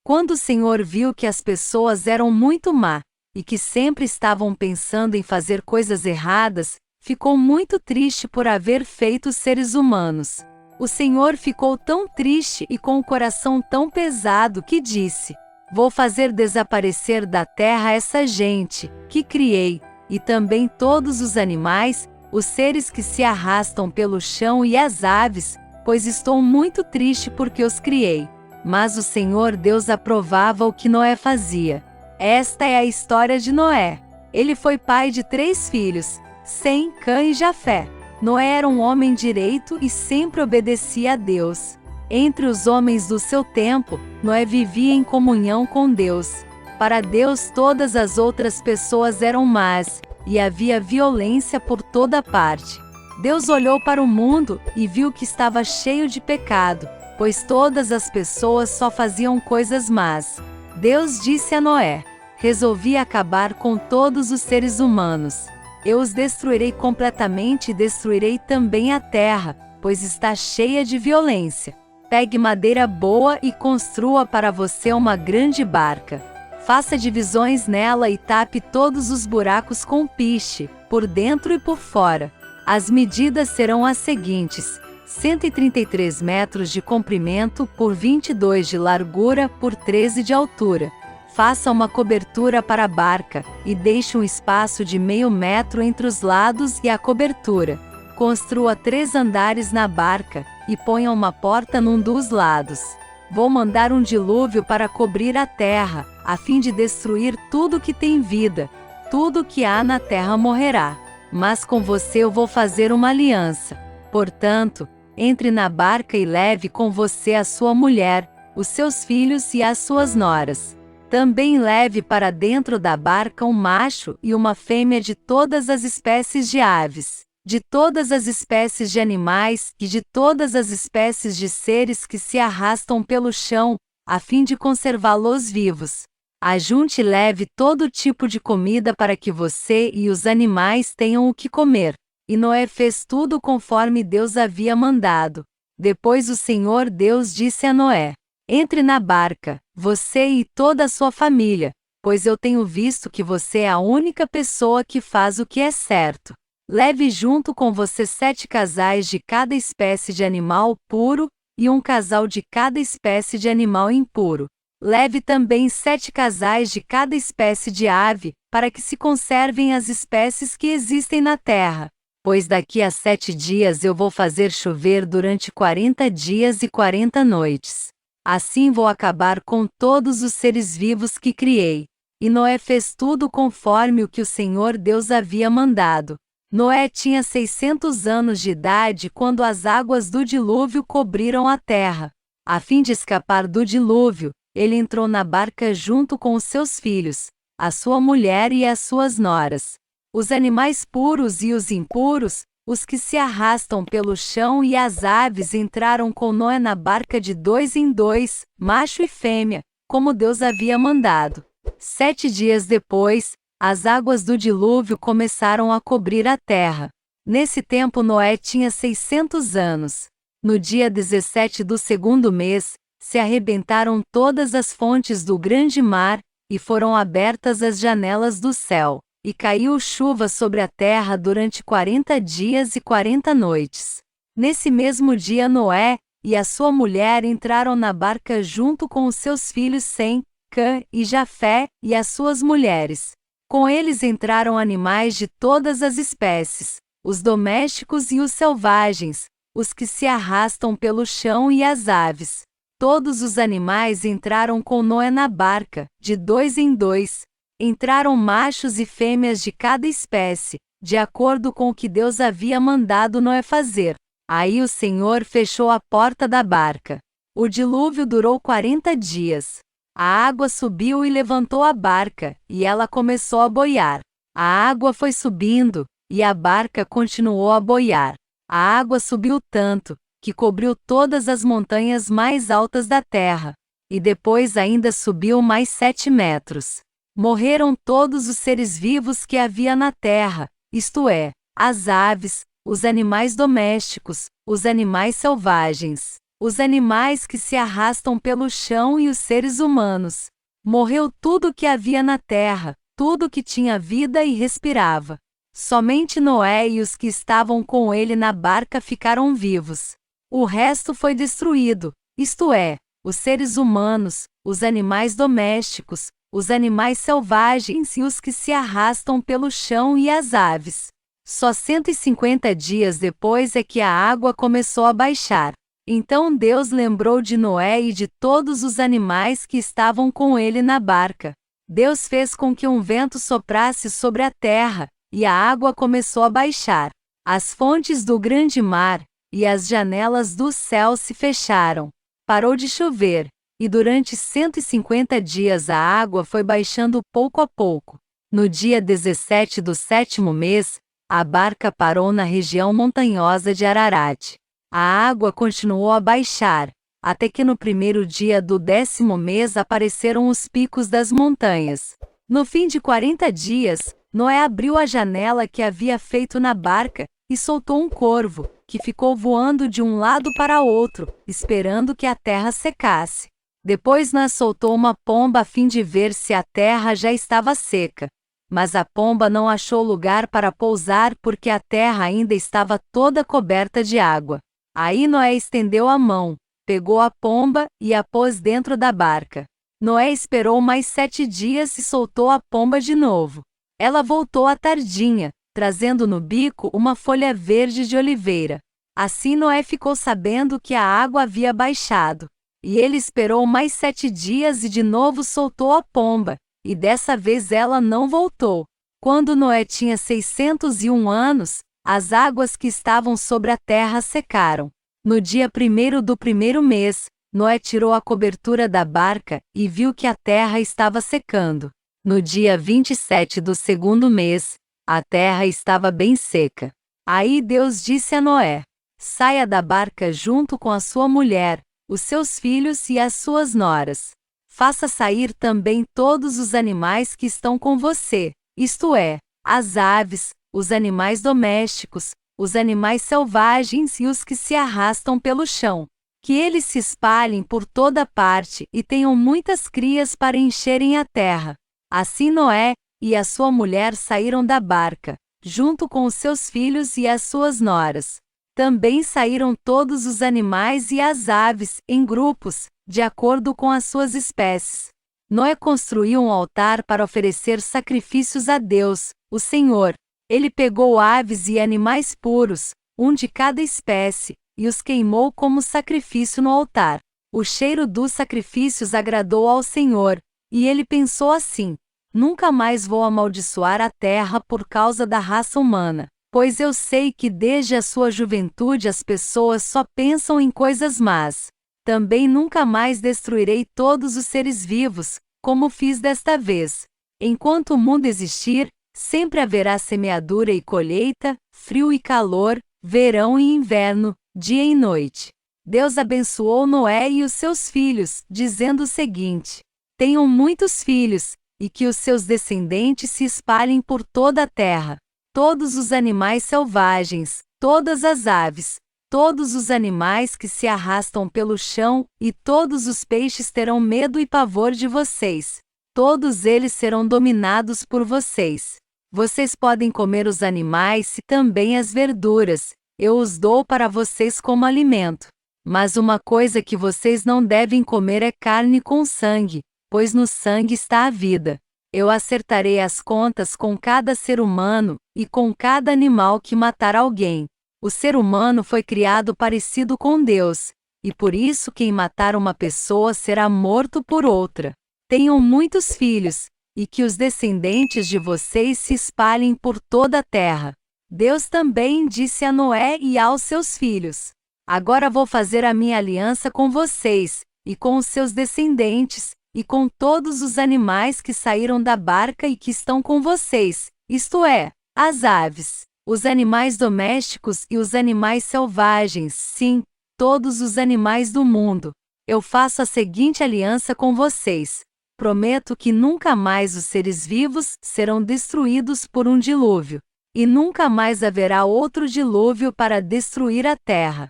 Quando o Senhor viu que as pessoas eram muito má, e que sempre estavam pensando em fazer coisas erradas, ficou muito triste por haver feito os seres humanos. O Senhor ficou tão triste e com o coração tão pesado que disse: Vou fazer desaparecer da terra essa gente que criei, e também todos os animais, os seres que se arrastam pelo chão e as aves, pois estou muito triste porque os criei. Mas o Senhor Deus aprovava o que Noé fazia. Esta é a história de Noé. Ele foi pai de 3 filhos, Sem, Cã e Jafé. Noé era um homem direito e sempre obedecia a Deus. Entre os homens do seu tempo, Noé vivia em comunhão com Deus. Para Deus todas as outras pessoas eram más, e havia violência por toda parte. Deus olhou para o mundo e viu que estava cheio de pecado, pois todas as pessoas só faziam coisas más. Deus disse a Noé: Resolvi acabar com todos os seres humanos. Eu os destruirei completamente e destruirei também a terra, pois está cheia de violência. Pegue madeira boa e construa para você uma grande barca. Faça divisões nela e tape todos os buracos com piche, por dentro e por fora. As medidas serão as seguintes: 133 metros de comprimento por 22 de largura por 13 de altura. Faça uma cobertura para a barca, e deixe um espaço de meio metro entre os lados e a cobertura. Construa 3 andares na barca, e ponha uma porta num dos lados. Vou mandar um dilúvio para cobrir a terra, a fim de destruir tudo que tem vida. Tudo que há na terra morrerá. Mas com você eu vou fazer uma aliança. Portanto, entre na barca e leve com você a sua mulher, os seus filhos e as suas noras. Também leve para dentro da barca um macho e uma fêmea de todas as espécies de aves, de todas as espécies de animais e de todas as espécies de seres que se arrastam pelo chão, a fim de conservá-los vivos. Ajunte e leve todo tipo de comida para que você e os animais tenham o que comer. E Noé fez tudo conforme Deus havia mandado. Depois o Senhor Deus disse a Noé: Entre na barca, você e toda a sua família, pois eu tenho visto que você é a única pessoa que faz o que é certo. Leve junto com você 7 casais de cada espécie de animal puro, e um casal de cada espécie de animal impuro. Leve também 7 casais de cada espécie de ave, para que se conservem as espécies que existem na terra. Pois daqui a 7 dias eu vou fazer chover durante 40 dias e 40 noites. Assim vou acabar com todos os seres vivos que criei. E Noé fez tudo conforme o que o Senhor Deus havia mandado. Noé tinha 600 anos de idade quando as águas do dilúvio cobriram a terra. A fim de escapar do dilúvio, ele entrou na barca junto com os seus filhos, a sua mulher e as suas noras. Os animais puros e os impuros, os que se arrastam pelo chão e as aves entraram com Noé na barca de 2 em 2, macho e fêmea, como Deus havia mandado. 7 dias depois, as águas do dilúvio começaram a cobrir a terra. Nesse tempo Noé tinha 600 anos. No dia 17 do 2º mês, se arrebentaram todas as fontes do grande mar, e foram abertas as janelas do céu. E caiu chuva sobre a terra durante 40 dias e 40 noites. Nesse mesmo dia Noé e a sua mulher entraram na barca junto com os seus filhos Sem, Cã e Jafé e as suas mulheres. Com eles entraram animais de todas as espécies, os domésticos e os selvagens, os que se arrastam pelo chão e as aves. Todos os animais entraram com Noé na barca, de 2 em 2. Entraram machos e fêmeas de cada espécie, de acordo com o que Deus havia mandado Noé fazer. Aí o Senhor fechou a porta da barca. O dilúvio durou 40 dias. A água subiu e levantou a barca, e ela começou a boiar. A água foi subindo, e a barca continuou a boiar. A água subiu tanto, que cobriu todas as montanhas mais altas da terra. E depois ainda subiu mais 7 metros. Morreram todos os seres vivos que havia na terra, isto é, as aves, os animais domésticos, os animais selvagens. os animais que se arrastam pelo chão e os seres humanos. Morreu tudo que havia na terra, tudo que tinha vida e respirava. Somente Noé e os que estavam com ele na barca ficaram vivos. O resto foi destruído, isto é, os seres humanos, os animais domésticos, os animais selvagens e os que se arrastam pelo chão e as aves. Só 150 dias depois é que a água começou a baixar. Então Deus lembrou de Noé e de todos os animais que estavam com ele na barca. Deus fez com que um vento soprasse sobre a terra, e a água começou a baixar. As fontes do grande mar e as janelas do céu se fecharam. Parou de chover, e durante 150 dias a água foi baixando pouco a pouco. No dia 17 do 7º mês, a barca parou na região montanhosa de Ararat. A água continuou a baixar, até que no primeiro dia do 10º mês apareceram os picos das montanhas. No fim de 40 dias, Noé abriu a janela que havia feito na barca e soltou um corvo, que ficou voando de um lado para outro, esperando que a terra secasse. Depois Noé soltou uma pomba a fim de ver se a terra já estava seca. Mas a pomba não achou lugar para pousar porque a terra ainda estava toda coberta de água. Aí Noé estendeu a mão, pegou a pomba e a pôs dentro da barca. Noé esperou mais 7 dias e soltou a pomba de novo. Ela voltou à tardinha, trazendo no bico uma folha verde de oliveira. Assim Noé ficou sabendo que a água havia baixado. E ele esperou mais 7 dias e de novo soltou a pomba, e dessa vez ela não voltou. Quando Noé tinha 601 anos, as águas que estavam sobre a terra secaram. No dia 1º do 1º mês, Noé tirou a cobertura da barca e viu que a terra estava secando. No dia 27 do 2º mês, a terra estava bem seca. Aí Deus disse a Noé: saia da barca junto com a sua mulher, os seus filhos e as suas noras. Faça sair também todos os animais que estão com você, isto é, as aves, os animais domésticos, os animais selvagens e os que se arrastam pelo chão. Que eles se espalhem por toda parte e tenham muitas crias para encherem a terra. Assim Noé e a sua mulher saíram da barca, junto com os seus filhos e as suas noras. Também saíram todos os animais e as aves, em grupos, de acordo com as suas espécies. Noé construiu um altar para oferecer sacrifícios a Deus, o Senhor. Ele pegou aves e animais puros, um de cada espécie, e os queimou como sacrifício no altar. O cheiro dos sacrifícios agradou ao Senhor, e ele pensou assim: nunca mais vou amaldiçoar a terra por causa da raça humana, pois eu sei que desde a sua juventude as pessoas só pensam em coisas más. Também nunca mais destruirei todos os seres vivos, como fiz desta vez. Enquanto o mundo existir, sempre haverá semeadura e colheita, frio e calor, verão e inverno, dia e noite. Deus abençoou Noé e os seus filhos, dizendo o seguinte: tenham muitos filhos, e que os seus descendentes se espalhem por toda a terra. Todos os animais selvagens, todas as aves, todos os animais que se arrastam pelo chão, e todos os peixes terão medo e pavor de vocês. Todos eles serão dominados por vocês. Vocês podem comer os animais e também as verduras, eu os dou para vocês como alimento. Mas uma coisa que vocês não devem comer é carne com sangue, pois no sangue está a vida. Eu acertarei as contas com cada ser humano, e com cada animal que matar alguém. O ser humano foi criado parecido com Deus, e por isso quem matar uma pessoa será morto por outra. Tenham muitos filhos, e que os descendentes de vocês se espalhem por toda a terra. Deus também disse a Noé e aos seus filhos: agora vou fazer a minha aliança com vocês, e com os seus descendentes, e com todos os animais que saíram da barca e que estão com vocês, isto é, as aves, os animais domésticos e os animais selvagens, sim, todos os animais do mundo. Eu faço a seguinte aliança com vocês: prometo que nunca mais os seres vivos serão destruídos por um dilúvio, e nunca mais haverá outro dilúvio para destruir a terra.